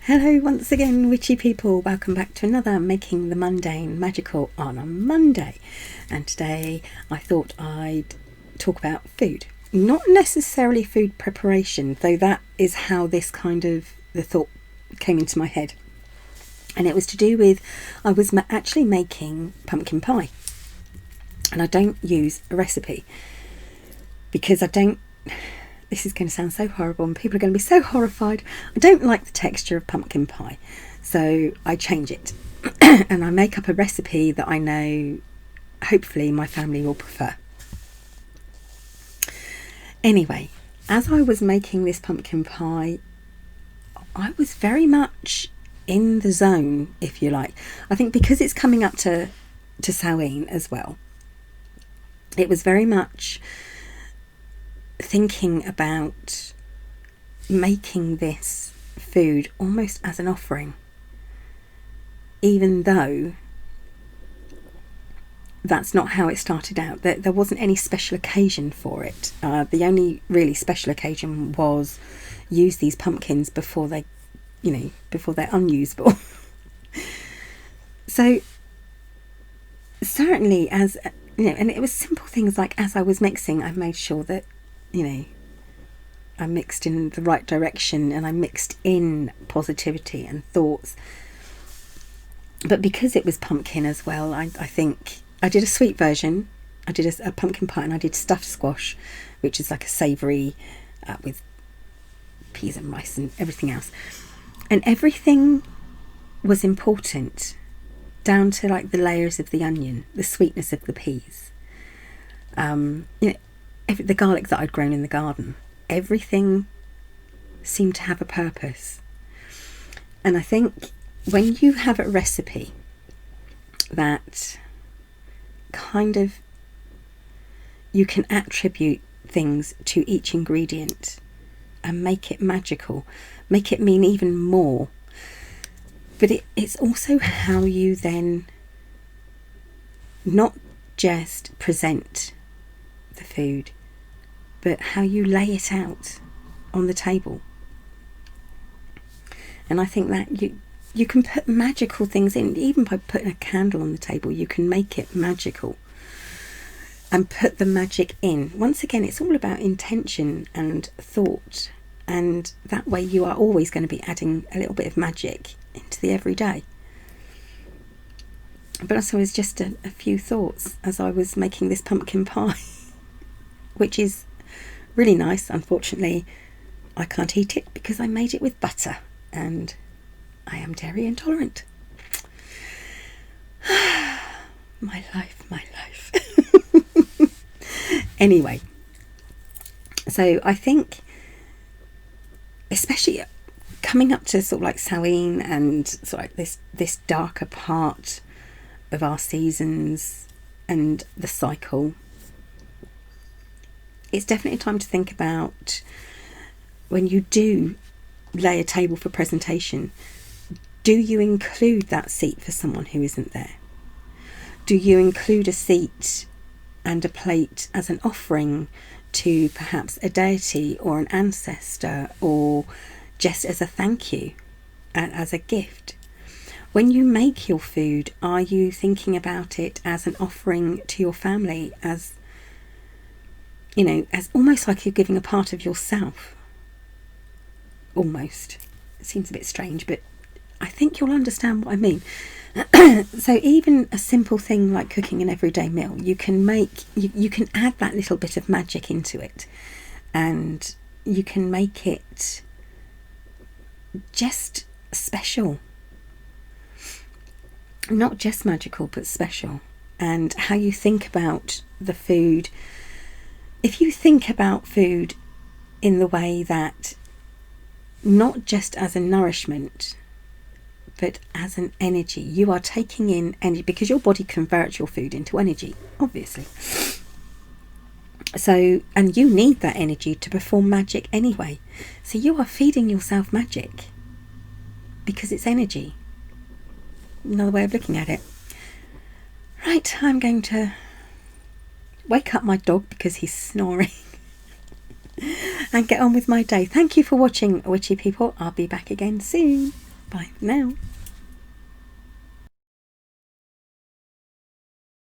Hello once again, witchy people. Welcome back to another Making the Mundane Magical on a Monday. And today I thought I'd talk about food. Not necessarily food preparation, though that is how the thought came into my head. And it was to do with, I was actually making pumpkin pie. And I don't use a recipe because this is going to sound so horrible and people are going to be so horrified. I don't like the texture of pumpkin pie, so I change it and I make up a recipe that I know hopefully my family will prefer. Anyway, as I was making this pumpkin pie, I was very much in the zone, if you like. I think because it's coming up to Samhain as well, it was very much thinking about making this food almost as an offering, even though that's not how it started out. There wasn't any special occasion for it. The only really special occasion was use these pumpkins before they're unusable. So certainly, as you know, and it was simple things like, as I was mixing, I made sure that I mixed in the right direction and I mixed in positivity and thoughts. But because it was pumpkin as well, I think I did a sweet version. I did a pumpkin pie and I did stuffed squash, which is like a savoury with peas and rice and everything else. And everything was important, down to like the layers of the onion, the sweetness of the peas. The garlic that I'd grown in the garden, everything seemed to have a purpose. And I think when you have a recipe that kind of, you can attribute things to each ingredient and make it magical, make it mean even more. But it's also how you then not just present the food, but how you lay it out on the table. And I think that you can put magical things in. Even by putting a candle on the table, you can make it magical and put the magic in. Once again, it's all about intention and thought, and that way you are always going to be adding a little bit of magic into the everyday. But also, it's just a few thoughts as I was making this pumpkin pie, which is really nice. Unfortunately, I can't eat it because I made it with butter and I am dairy intolerant. My life. Anyway, so I think, especially coming up to sort of like Samhain and sort of like this darker part of our seasons and the cycle, it's definitely time to think about, when you do lay a table for presentation, do you include that seat for someone who isn't there? Do you include a seat and a plate as an offering to perhaps a deity or an ancestor, or just as a thank you and as a gift? When you make your food, are you thinking about it as an offering to your family, as as almost like you're giving a part of yourself? Almost. It seems a bit strange, but I think you'll understand what I mean. So even a simple thing like cooking an everyday meal, you can add that little bit of magic into it, and you can make it just special. Not just magical, but special. And how you think about the food. If you think about food in the way that, not just as a nourishment, but as an energy, you are taking in energy, because your body converts your food into energy, obviously. So, and you need that energy to perform magic anyway. So you are feeding yourself magic because it's energy. Another way of looking at it. Right, I'm going to wake up my dog because he's snoring and get on with my day. Thank you for watching, witchy people. I'll be back again soon. Bye now.